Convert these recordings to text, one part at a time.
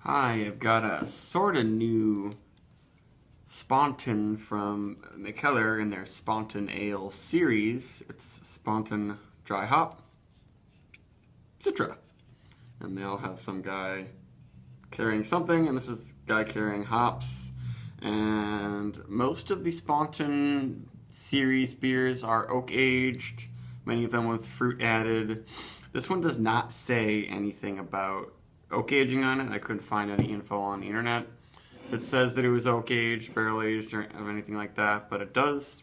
Hi, I've got a sort of new Spontan from Mikkeller in their Spontan Ale series. It's Spontandryhop, Citra. And they all have some guy carrying something, and this is guy carrying hops. And most of the Spontan series beers are oak aged, many of them with fruit added. This one does not say anything about oak aging on it. I couldn't find any info on the internet that says that it was oak aged, barrel aged, or anything like that. But it does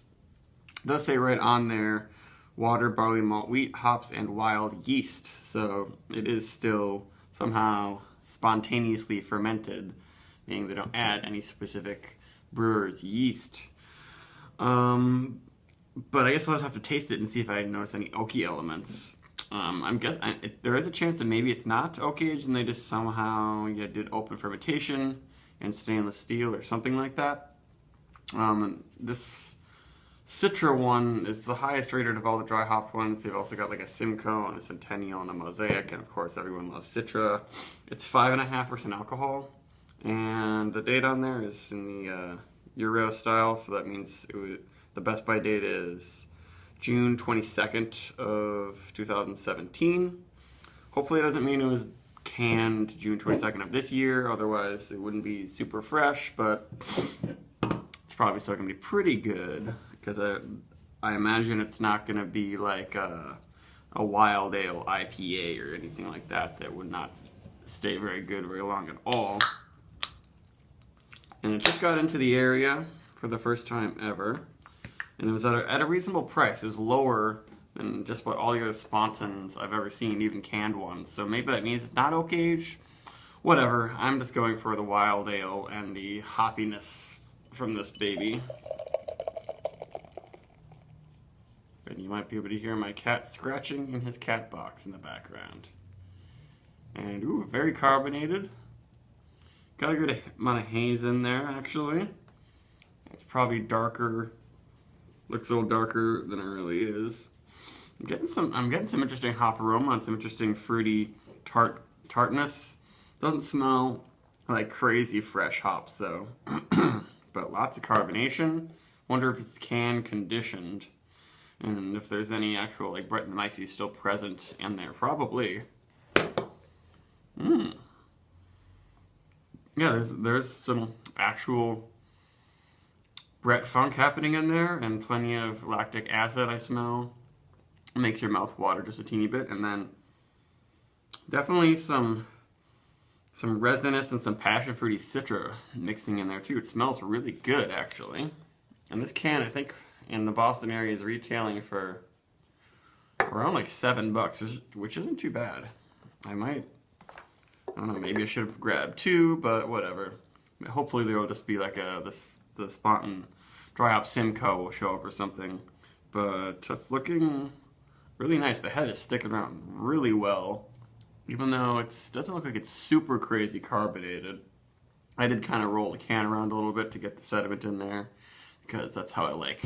say right on there water, barley, malt, wheat, hops, and wild yeast. So it is still somehow spontaneously fermented, meaning they don't add any specific brewer's yeast. But I guess I'll just have to taste it and see if I notice any oaky elements. I'm guessing there is a chance that maybe it's not oak aged and they just somehow did open fermentation in stainless steel or something like that. This Citra one is the highest rated of all the dry hop ones. They've also got like a Simcoe and a Centennial and a Mosaic, and of course everyone loves Citra. It's 5.5% alcohol, and the date on there is in the Euro style, so that means the best by date is June 22nd of 2017. Hopefully it doesn't mean it was canned June 22nd of this year, otherwise it wouldn't be super fresh, but it's probably still going to be pretty good, because I imagine it's not going to be like a wild ale IPA or anything like that that would not stay very good very long at all. And it just got into the area for the first time ever. And it was at a reasonable price. It was lower than just what all the other Spontans I've ever seen, even canned ones. So maybe that means it's not oak aged. Whatever. I'm just going for the wild ale and the hoppiness from this baby. And you might be able to hear my cat scratching in his cat box in the background. And ooh, very carbonated. Got a good amount of haze in there, actually. It's probably darker. Looks a little darker than it really is. I'm getting some interesting hop aroma and some interesting fruity tartness. Doesn't smell like crazy fresh hops though, but lots of carbonation. Wonder if it's can conditioned, and if there's any actual like Brettanomyces still present in there. Probably. Yeah, there's some actual Brett funk happening in there, and plenty of lactic acid I smell. It makes your mouth water just a teeny bit, and then definitely some resinous and some passion fruity citra mixing in there too. It smells really good actually. And this can, I think, in the Boston area is retailing for around like $7, which isn't too bad. I don't know, maybe I should have grabbed two, but whatever. Hopefully there will just be like the Spontan Dry Hop Simcoe will show up or something. But it's looking really nice. The head is sticking around really well, even though it doesn't look like it's super crazy carbonated. I did kind of roll the can around a little bit to get the sediment in there, because that's how I like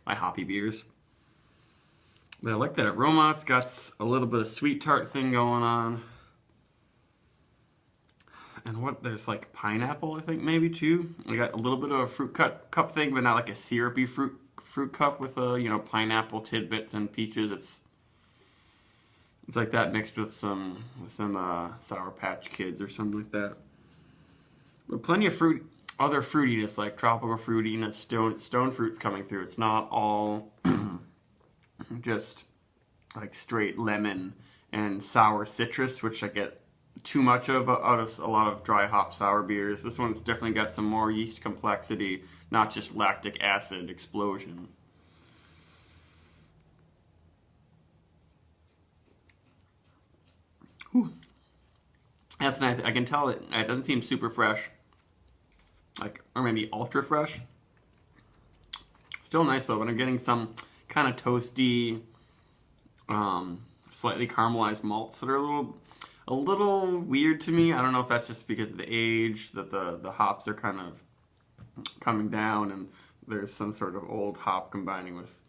my hoppy beers. But I like that aroma. It's got a little bit of sweet tart thing going on. And there's like pineapple, I think, maybe too. I got a little bit of a fruit cup thing, but not like a syrupy fruit cup with pineapple tidbits and peaches. It's like that mixed with some Sour Patch Kids or something like that. But plenty of other fruitiness, like tropical fruitiness, stone fruits coming through. It's not all just like straight lemon and sour citrus, which I get too much of out of a lot of dry hop sour beers. This one's definitely got some more yeast complexity, not just lactic acid explosion. Whew. That's nice. I can tell it doesn't seem super fresh, or maybe ultra fresh. Still nice though, but I'm getting some kind of toasty, slightly caramelized malts that are a little weird to me. I don't know if that's just because of the age, that the hops are kind of coming down and there's some sort of old hop combining with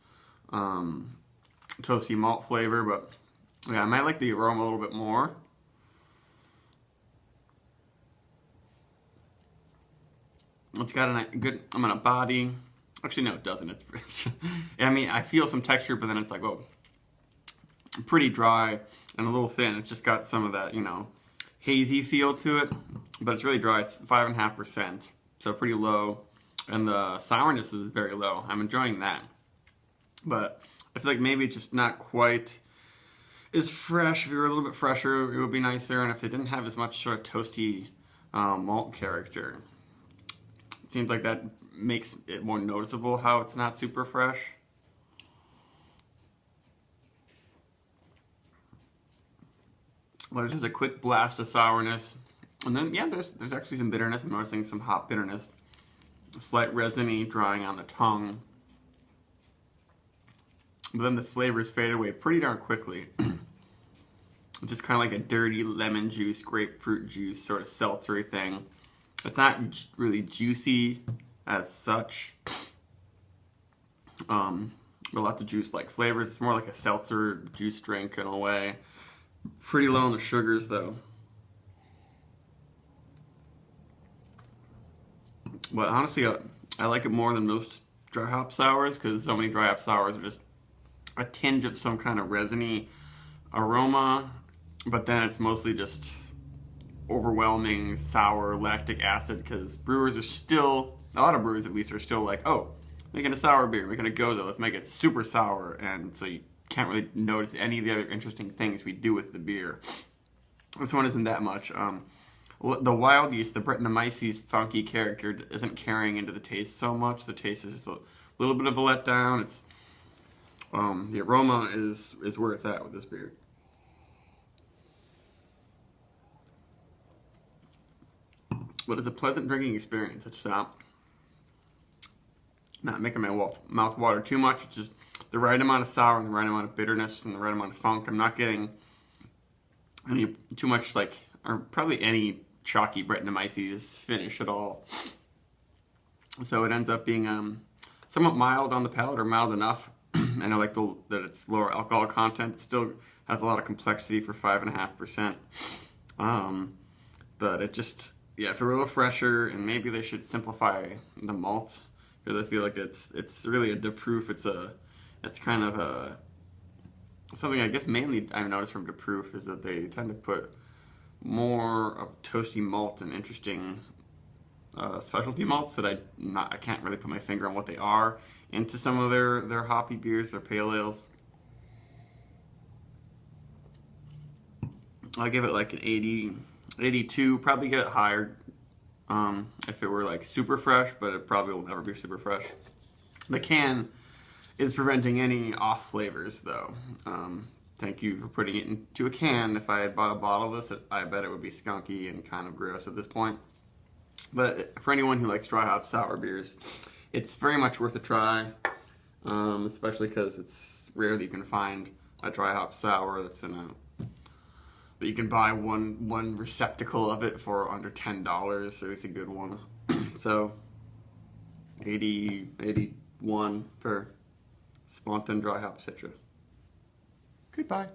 toasty malt flavor, but yeah, I might like the aroma a little bit more. It's got a good amount of body. Actually, no, it doesn't. It's I mean, I feel some texture, but then it's like, oh, pretty dry and a little thin. It's just got some of that, you know, hazy feel to it, but it's really dry. It's 5.5%, so pretty low, and the sourness is very low. I'm enjoying that, but I feel like maybe it's just not quite as fresh. If it were a little bit fresher, it would be nicer, and if they didn't have as much sort of toasty malt character, it seems like that makes it more noticeable how it's not super fresh. Well, there's just a quick blast of sourness, and then yeah, there's actually some bitterness. I'm noticing some hop bitterness, a slight resiny drying on the tongue, but then the flavors fade away pretty darn quickly. It's just kind of like a dirty lemon juice, grapefruit juice sort of seltzery thing. It's not really juicy as such, but lots of juice-like flavors. It's more like a seltzer juice drink in a way. Pretty low on the sugars though. But honestly, I like it more than most dry hop sours, because so many dry hop sours are just a tinge of some kind of resiny aroma, but then it's mostly just overwhelming sour lactic acid, because brewers are still, a lot of brewers at least, are still like, oh, making a sour beer, making a goza, let's make it super sour, and so you can't really notice any of the other interesting things we do with the beer. This one isn't that much. The wild yeast, the Brettanomyces funky character, isn't carrying into the taste so much. The taste is just a little bit of a letdown. It's the aroma is where it's at with this beer. But it's a pleasant drinking experience. It's not making my mouth water too much. It's just the right amount of sour and the right amount of bitterness and the right amount of funk. I'm not getting any too much, like, or probably any chalky Brettanomyces finish at all. So it ends up being somewhat mild on the palate, or mild enough. And I like that it's lower alcohol content. It still has a lot of complexity for 5.5%. But it just, yeah, if it were a little fresher, and maybe they should simplify the malt, because I feel like it's really a de proof. It's kind of something I guess mainly I've noticed from de proof is that they tend to put more of toasty malt and interesting specialty malts that I can't really put my finger on what they are into some of their hoppy beers, their pale ales. I'll give it like an 80, 82, probably get it higher if it were like super fresh, but it probably will never be super fresh. The can is preventing any off flavors though. Thank you for putting it into a can. If I had bought a bottle of this, I bet it would be skunky and kind of gross at this point. But for anyone who likes dry hop sour beers, it's very much worth a try, especially because it's rare that you can find a dry hop sour that's that you can buy one receptacle of it for under $10, so it's a good one. So 80, 81 for Spontandryhop Citra. Goodbye.